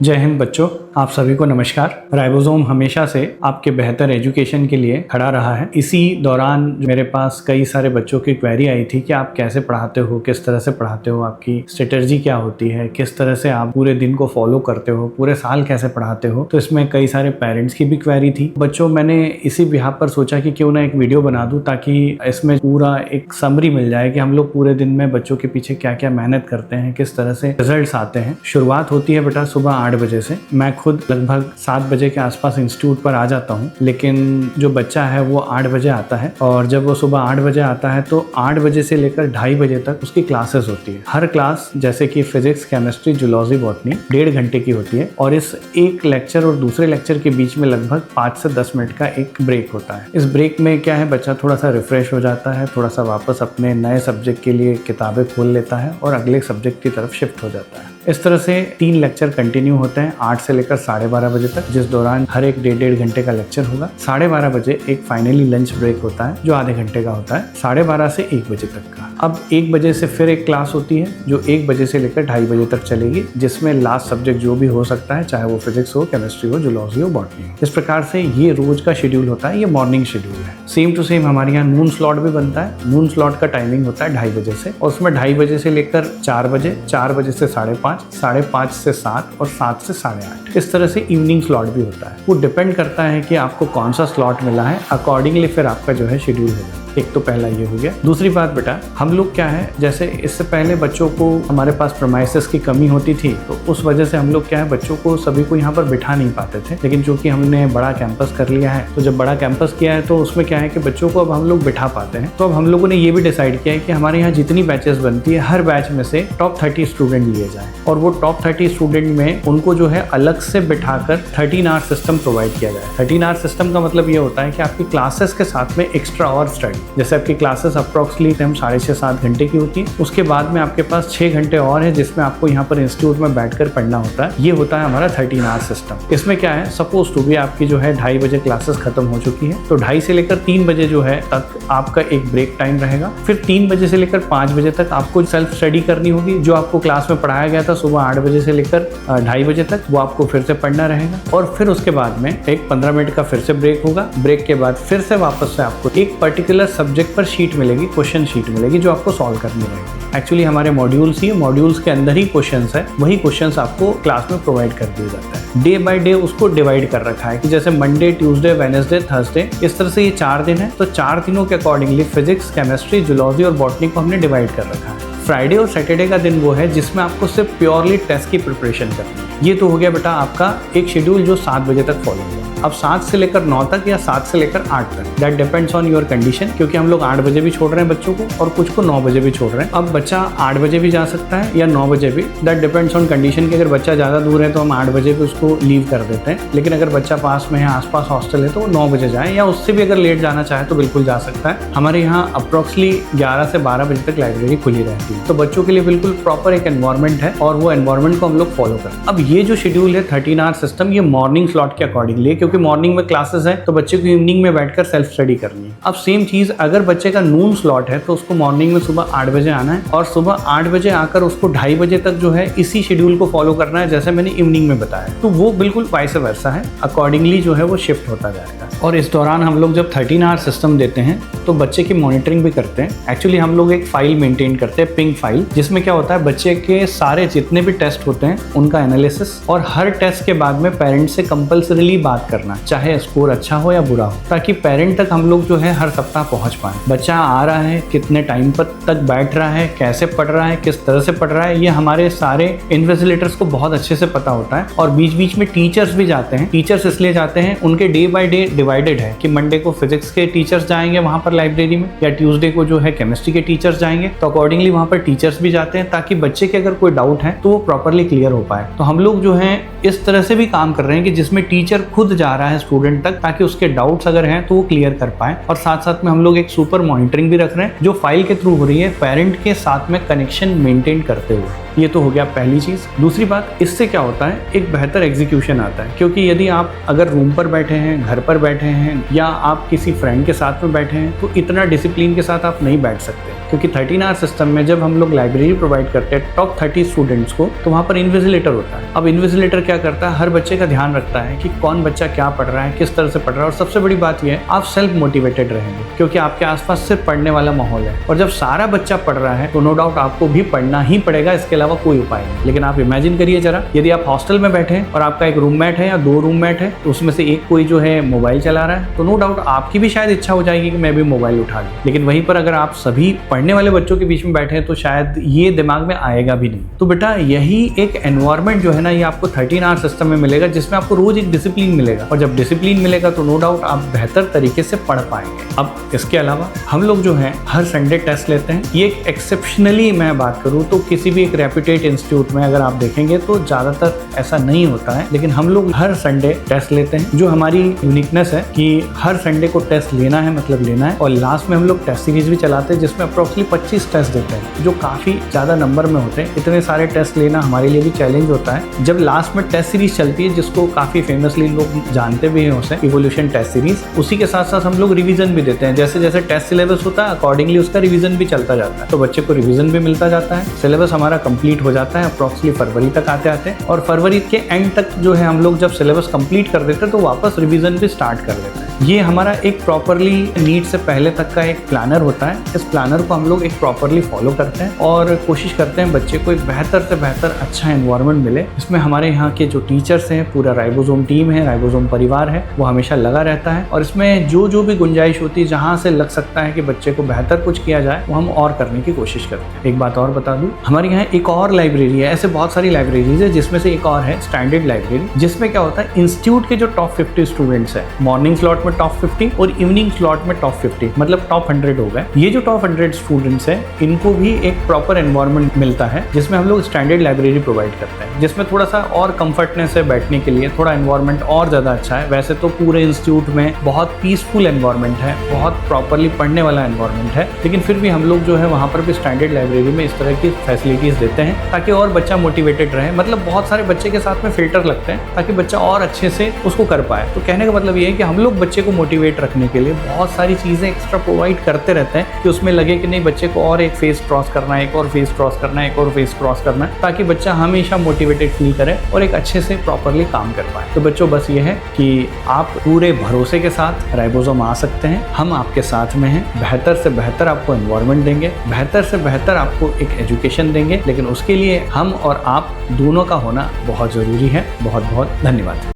जय हिंद बच्चों, आप सभी को नमस्कार। राइबोसोम हमेशा से आपके बेहतर एजुकेशन के लिए खड़ा रहा है। इसी दौरान मेरे पास कई सारे बच्चों की क्वेरी आई थी कि आप कैसे पढ़ाते हो, किस तरह से पढ़ाते हो, आपकी स्ट्रेटजी क्या होती है, किस तरह से आप पूरे दिन को फॉलो करते हो, पूरे साल कैसे पढ़ाते हो। तो इसमें कई सारे पेरेंट्स की भी क्वेरी थी। बच्चों, मैंने इसी बिहाफ पर सोचा कि क्यों ना एक वीडियो बना दूं ताकि इसमें पूरा एक समरी मिल जाए कि हम लोग पूरे दिन में बच्चों के पीछे क्या क्या मेहनत करते हैं, किस तरह से रिजल्ट्स आते हैं। शुरुआत होती है बेटा सुबह 8 बजे से। मैं खुद लगभग 7 बजे के आसपास इंस्टीट्यूट पर आ जाता हूँ, लेकिन जो बच्चा है वो 8 बजे आता है। और जब वो सुबह 8 बजे आता है तो 8 बजे से लेकर 2:30 बजे तक उसकी क्लासेस होती है। हर क्लास जैसे कि फिजिक्स, केमिस्ट्री, जूलॉजी, बॉटनी 1.5 घंटे की होती है। और इस एक लेक्चर और दूसरे लेक्चर के बीच में लगभग 5 से 10 मिनट का एक ब्रेक होता है। इस ब्रेक में क्या है, बच्चा थोड़ा सा रिफ्रेश हो जाता है, थोड़ा सा वापस अपने नए सब्जेक्ट के लिए किताबें खोल लेता है और अगले सब्जेक्ट की तरफ शिफ्ट हो जाता है। इस तरह से 3 लेक्चर कंटिन्यू होते हैं 8 से लेकर 12:30 बजे तक, जिस दौरान हर एक 1.5 घंटे का लेक्चर होगा। 12:30 बजे एक फाइनली लंच ब्रेक होता है जो आधे घंटे का होता है, 12:30 से 1 बजे तक का। अब 1 बजे से फिर एक क्लास होती है जो 1 बजे से लेकर 2:30 बजे तक चलेगी, जिसमें लास्ट सब्जेक्ट जो भी हो सकता है, चाहे वो फिजिक्स हो, केमिस्ट्री हो, जूलॉजी हो, बॉटनी हो। इस प्रकार से ये रोज का शेड्यूल होता है। ये मॉर्निंग शेड्यूल है। सेम टू सेम हमारे यहाँ नून स्लॉट भी बनता है। नून स्लॉट का टाइमिंग होता है 2:30 बजे से, और उसमें 2:30 बजे से लेकर 4 बजे, 4 बजे से 5:30, 5:30 से 7 और 7 से 8:30। इस तरह से इवनिंग स्लॉट भी होता है। वो डिपेंड करता है कि आपको कौन सा स्लॉट मिला है, अकॉर्डिंगली फिर आपका जो है शेड्यूल हो जाए। एक तो पहला ये हो गया। दूसरी बात बेटा, हम लोग क्या है, जैसे इससे पहले बच्चों को हमारे पास प्रीमाइसेस की कमी होती थी, तो उस वजह से हम लोग क्या है, बच्चों को सभी को यहाँ पर बिठा नहीं पाते थे। लेकिन चूंकि हमने बड़ा कैंपस कर लिया है, तो जब बड़ा कैंपस किया है तो उसमें क्या है कि बच्चों को अब हम लोग बिठा पाते हैं। तो अब हम लोगों ने ये भी डिसाइड किया है कि हमारे यहाँ जितनी बैचेस बनती है, हर बैच में से टॉप 30 स्टूडेंट लिए जाए, और वो टॉप 30 स्टूडेंट में उनको जो है अलग से बिठाकर 13 आवर सिस्टम प्रोवाइड किया जाए। 13 आवर सिस्टम का मतलब ये होता है कि आपकी क्लासेस के साथ में एक्स्ट्रा और स्टडी, जैसे आपकी क्लासेस अप्रोक्सीमेटली 6.5-7 घंटे की होती है, उसके बाद में आपके पास 6 घंटे और है जिसमें आपको यहाँ पर इंस्टीट्यूट में बैठकर पढ़ना होता है। ये होता है हमारा 13 आवर सिस्टम। इसमें क्या है, सपोज टू भी आपकी जो है 2:30 बजे क्लासेस खत्म हो चुकी है, तो 2:30 से लेकर 3 बजे जो है तक आपका एक ब्रेक टाइम रहेगा। फिर 3 बजे से लेकर 5 बजे तक आपको सेल्फ स्टडी करनी होगी। जो आपको क्लास में पढ़ाया गया था सुबह 8 बजे से लेकर 2:30 बजे तक, वो आपको फिर से पढ़ना रहेगा। और फिर उसके बाद में एक 15 मिनट का फिर से ब्रेक होगा। ब्रेक के बाद फिर से वापस से आपको एक पर्टिकुलर सब्जेक्ट पर शीट मिलेगी, क्वेश्चन शीट मिलेगी, जो आपको सॉल्व करनी रहेगी। एक्चुअली हमारे मॉड्यूल्स ही, मॉड्यूल्स के अंदर ही क्वेश्चंस है, वही क्वेश्चंस आपको क्लास में प्रोवाइड कर दिया जाता है। डे बाय डे उसको डिवाइड कर रखा है कि जैसे मंडे, ट्यूसडे, वेडनेसडे, थर्सडे, इस तरह से ये 4 दिन है। तो 4 दिनों के अकॉर्डिंगली फिजिक्स, केमिस्ट्री, जूलॉजी और बॉटनी को हमने डिवाइड कर रखा है। फ्राइडे और सैटरडे का दिन वो है जिसमें आपको सिर्फ प्योरली टेस्ट की प्रिपरेशन करनी है। ये तो हो गया बेटा आपका एक शेड्यूल जो 7 बजे तक फॉलो होगा। अब 7 से लेकर 9 तक या 7 से लेकर 8 तक, that depends on your condition, क्योंकि हम लोग 8 बजे भी छोड़ रहे हैं बच्चों को और कुछ को 9 बजे भी छोड़ रहे हैं। अब बच्चा 8 बजे भी जा सकता है या 9 बजे भी, दैट डिपेंड्स ऑन कंडीशन कि अगर बच्चा ज़्यादा दूर है तो हम 8 बजे भी उसको लीव कर देते हैं। लेकिन अगर बच्चा पास में है, आसपास हॉस्टल है, तो वो 9 बजे जाए, या उससे भी अगर लेट जाना चाहे तो बिल्कुल जा सकता है। हमारे यहाँ अप्रोक्सीमेटली 11 से 12 बजे तक लाइब्रेरी खुली रहती है, तो बच्चों के लिए बिल्कुल प्रॉपर एक एनवायरनमेंट है और वो एनवायरनमेंट को हम लोग फॉलो करते हैं। अब ये जो शेड्यूल है 13 आवर सिस्टम, ये मॉर्निंग स्लॉट के अकॉर्डिंगली है, क्योंकि मॉर्निंग में क्लासेस है तो बच्चे को इवनिंग में बैठकर सेल्फ स्टडी करनी है। अब सेम चीज अगर बच्चे का नून स्लॉट है तो उसको मॉर्निंग में सुबह 8 बजे आना है, और सुबह 8 बजे आकर उसको 2:30 बजे तक जो है इसी शेड्यूल को फॉलो करना है जैसे मैंने इवनिंग में बताया। तो वो बिल्कुल वाइस वर्सा है, अकॉर्डिंगली जो है वो शिफ्ट होता जाएगा। और इस दौरान हम लोग जब 13 आवर सिस्टम देते हैं तो बच्चे की मॉनिटरिंग भी करते हैं। एक्चुअली हम लोग एक फाइल मेंटेन करते हैं, पिंग फाइल, जिसमें क्या होता है बच्चे के सारे जितने भी टेस्ट होते हैं उनका एनालिसिस, और हर टेस्ट के बाद में पेरेंट्स से कंपल्सरीली बात करना, चाहे स्कोर अच्छा हो या बुरा हो, ताकि पेरेंट तक हम लोग जो है हर सप्ताह पहुंच पाए। बच्चा आ रहा है, कितने टाइम पर तक बैठ रहा है, कैसे पढ़ रहा है, किस तरह से पढ़ रहा है, ये हमारे सारे इन्विजिलेटर्स को बहुत अच्छे से पता होता है। और बीच बीच में टीचर्स भी जाते हैं। टीचर्स इसलिए जाते हैं, उनके डे बाय डे डिवाइडेड है कि मंडे को फिजिक्स के टीचर्स जाएंगे वहां पर लाइब्रेरी में, या ट्यूसडे को जो है केमिस्ट्री के टीचर्स जाएंगे, तो अकॉर्डिंगली वहां पर टीचर्स भी जाते हैं ताकि बच्चे के अगर कोई डाउट है तो वो प्रॉपरली क्लियर हो पाए। तो हम लोग जो है इस तरह से भी काम कर रहे हैं कि जिसमें टीचर खुद जा रहा है स्टूडेंट तक, ताकि उसके डाउट्स अगर हैं तो वो क्लियर कर पाए। और साथ साथ में हम लोग एक सुपर मॉनिटरिंग भी रख रहे हैं जो फाइल के थ्रू हो रही है, पेरेंट के साथ में कनेक्शन मेंटेन करते हुए। ये तो हो गया पहली चीज़। दूसरी बात, इससे क्या होता है, एक बेहतर एग्जीक्यूशन आता है, क्योंकि यदि आप अगर रूम पर बैठे हैं, घर पर बैठे हैं या आप किसी फ्रेंड के साथ में बैठे हैं तो इतना डिसिप्लिन के साथ आप नहीं बैठ सकते, क्योंकि 13 आवर सिस्टम में जब हम लोग लाइब्रेरी प्रोवाइड करते हैं टॉप 30 स्टूडेंट्स को, तो वहाँ पर इन्विजिलेटर होता है। अब इन्विजिलेटर क्या करता है, हर बच्चे का ध्यान रखता है कि कौन बच्चा क्या पढ़ रहा है, किस तरह से पढ़ रहा है। और सबसे बड़ी बात यह है, आप सेल्फ मोटिवेटेड रहेंगे, क्योंकि आपके आसपास सिर्फ पढ़ने वाला माहौल है। और जब सारा बच्चा पढ़ रहा है तो नो डाउट आपको भी पढ़ना ही पड़ेगा, इसके अलावा कोई उपाय नहीं। लेकिन आप इमेजिन करिए जरा, यदि आप हॉस्टल में बैठे हैं और आपका एक रूममेट है या 2 रूममेट है, तो उसमें से एक कोई जो है मोबाइल चला रहा है, तो नो डाउट आपकी भी शायद इच्छा हो जाएगी कि मैं भी मोबाइल उठा लूं। लेकिन वहीं पर अगर आप सभी पढ़ने वाले बच्चों के बीच में बैठे हैं तो शायद ये दिमाग में आएगा भी नहीं। तो बेटा यही एक एनवायरनमेंट जो है ना, ये आपको 13 आवर सिस्टम में मिलेगा, जिसमें आपको रोज एक डिसिप्लिन मिलेगा। और जब डिसिप्लिन मिलेगा तो नो डाउट आप बेहतर तरीके से पढ़ पाएंगे। अब इसके अलावा हम लोग जो है हर संडे टेस्ट लेते हैं। ये एक एक्सेप्शनली मैं बात करूँ तो किसी भी एक रेप्यूटेड इंस्टीट्यूट में अगर आप देखेंगे तो ज़्यादातर ऐसा नहीं होता है, लेकिन हम लोग हर संडे टेस्ट लेते हैं। जो हमारी यूनिकनेस है कि हर संडे को टेस्ट लेना है, मतलब लेना है। और लास्ट में हम लोग टेस्ट सीरीज भी चलाते हैं, जिसमें अप्रोक्सीमेटली 25 टेस्ट देते हैं, जो काफ़ी ज़्यादा नंबर में होते हैं। इतने सारे टेस्ट लेना हमारे लिए भी चैलेंज होता है। जब लास्ट में टेस्ट सीरीज चलती है, जिसको काफ़ी फेमसली लोग जानते भी हैं उसे, इवोल्यूशन टेस्ट सीरीज, उसी के साथ साथ हम लोग रिवीजन भी देते हैं। जैसे जैसे टेस्ट सिलेबस होता है अकॉर्डिंगली उसका रिवीजन भी चलता जाता है, तो बच्चे को रिवीजन भी मिलता जाता है। सिलेबस हमारा कंप्लीट हो जाता है अप्रोक्सीमेटली फरवरी तक आते आते, और फरवरी के एंड तक जो है हम लोग जब सिलेबस कंप्लीट कर देते हैं तो वापस रिवीजन भी स्टार्ट कर लेते हैं। ये हमारा एक प्रॉपरली नीट से पहले तक का एक प्लानर होता है। इस प्लानर को हम लोग एक प्रॉपरली फॉलो करते हैं और कोशिश करते हैं बच्चे को एक बेहतर से बेहतर अच्छा एनवायरनमेंट मिले। इसमें हमारे यहाँ के जो टीचर्स हैं, पूरा राइबोसोम टीम है, राइबोसोम परिवार है, वो हमेशा लगा रहता है। और इसमें जो भी गुंजाइश होती है, जहाँ से लग सकता है कि बच्चे को बेहतर कुछ किया जाए, वो हम और करने की कोशिश करते हैं। एक बात और बता दूं, हमारे यहाँ एक और लाइब्रेरी है। ऐसे बहुत सारी लाइब्रेरीज है, जिसमें से एक और है स्टैंडर्ड लाइब्रेरी, जिसमें क्या होता है, इंस्टीट्यूट के जो टॉप 50 स्टूडेंट्स हैं, मॉर्निंग स्लॉट में टॉप 50 और इवनिंग स्लॉट में टॉप 50, मतलब टॉप 100 हो गए। ये जो टॉप 100 स्टूडेंट्स हैं, इनको भी एक प्रॉपर एनवायरनमेंट मिलता है, जिसमें हम लोग स्टैंडर्ड लाइब्रेरी प्रोवाइड करते हैं, जिसमें थोड़ा सा और कंफर्टनेस है बैठने के लिए, थोड़ा एनवायरनमेंट और ज़्यादा अच्छा है। वैसे तो पूरे इंस्टीट्यूट में बहुत पीसफुल एनवायरनमेंट है, बहुत प्रॉपरली पढ़ने वाला एनवायरनमेंट है, लेकिन फिर भी हम लोग जो है वहाँ पर भी स्टैंडर्ड लाइब्रेरी में इस तरह की फैसिलिटीज़ देते हैं, ताकि और बच्चा मोटिवेटेड रहे। मतलब बहुत सारे बच्चे के साथ में फिल्टर लगते हैं, ताकि बच्चा और अच्छे से उसको कर पाए। तो कहने का मतलब ये है कि हम लोग बच्चे को मोटिवेट रखने के लिए बहुत सारी चीज़ें एक्स्ट्रा प्रोवाइड करते रहते हैं, कि उसमें लगे कि नहीं, बच्चे को और एक फेज क्रॉस करना है, एक और फेज क्रॉस करना है, एक और फेज क्रॉस करना है, ताकि बच्चा हमेशा मोटिवेटेड फील करे और एक अच्छे से प्रॉपरली काम कर पाए। तो बच्चों बस ये है कि आप पूरे भरोसे के साथ राइबोसोम आ सकते हैं, हम आपके साथ में हैं। बेहतर से बेहतर आपको एनवायरनमेंट देंगे, बेहतर से बेहतर आपको एक एजुकेशन देंगे, लेकिन उसके लिए हम और आप दोनों का होना बहुत ज़रूरी है। बहुत बहुत धन्यवाद।